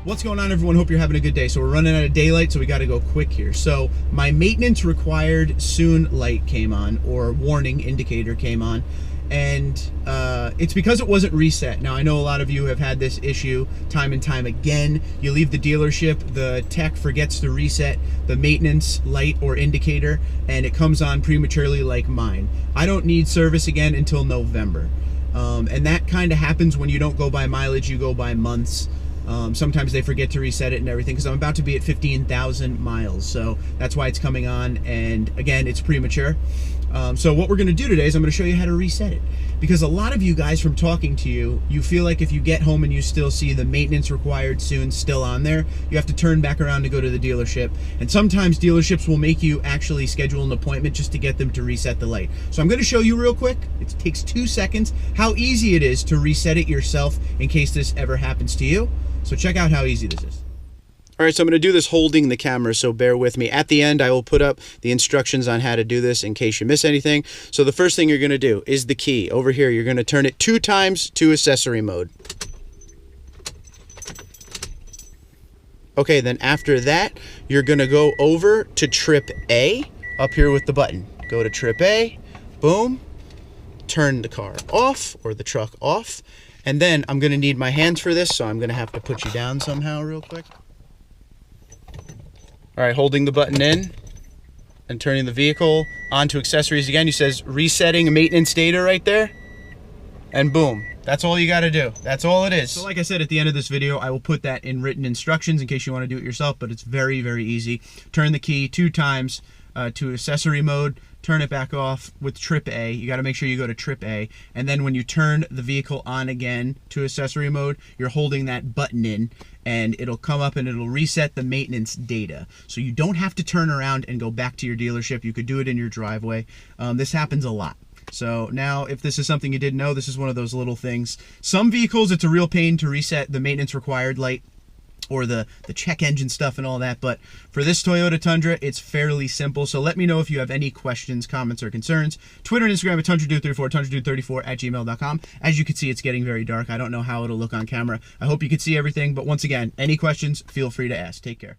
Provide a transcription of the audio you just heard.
What's going on, everyone? Hope you're having a good day. So we're running out of daylight, so we got to go quick here. So my maintenance required soon light came on, or warning indicator came on, and it's because it wasn't reset. Now, I know a lot of you have had this issue time and time again. You leave the dealership, the tech forgets to reset the maintenance light or indicator, and it comes on prematurely like mine. I don't need service again until November. And that kind of happens when you don't go by mileage, you go by months. Sometimes they forget to reset it and everything, because I'm about to be at 15,000 miles, so that's why it's coming on, and again, it's premature. So what we're going to do today is I'm going to show you how to reset it, because a lot of you guys, from talking to you, you feel like if you get home and you still see the maintenance required soon still on there, you have to turn back around to go to the dealership, and sometimes dealerships will make you actually schedule an appointment just to get them to reset the light. So I'm going to show you real quick, it takes 2 seconds, how easy it is to reset it yourself in case this ever happens to you. So check out how easy this is. All right, so I'm going to do this holding the camera, so bear with me. At the end, I will put up the instructions on how to do this in case you miss anything. So the first thing you're going to do is the key. Over here, you're going to turn it 2 times to accessory mode. Okay, then after that, you're going to go over to trip A, up here with the button. Go to trip A, boom, turn the car off, or the truck off. And then I'm going to need my hands for this, so I'm going to have to put you down somehow real quick. All right, holding the button in and turning the vehicle onto accessories again. You says resetting maintenance data right there. And boom, that's all you got to do. That's all it is. So like I said at the end of this video, I will put that in written instructions in case you want to do it yourself, but it's very, very easy. Turn the key 2 times to accessory mode, turn it back off with trip A. You got to make sure you go to trip A, and then when you turn the vehicle on again to accessory mode, you're holding that button in, and it'll come up and it'll reset the maintenance data. So you don't have to turn around and go back to your dealership. You could do it in your driveway. This happens a lot. So now, if this is something you didn't know, this is one of those little things. Some vehicles, it's a real pain to reset the maintenance required light, or the check engine stuff and all that, but for this Toyota Tundra, it's fairly simple. So let me know if you have any questions, comments, or concerns. Twitter and Instagram at TundraDude34, TundraDude34@gmail.com. As you can see, it's getting very dark. I don't know how it'll look on camera. I hope you can see everything, but once again, any questions, feel free to ask. Take care.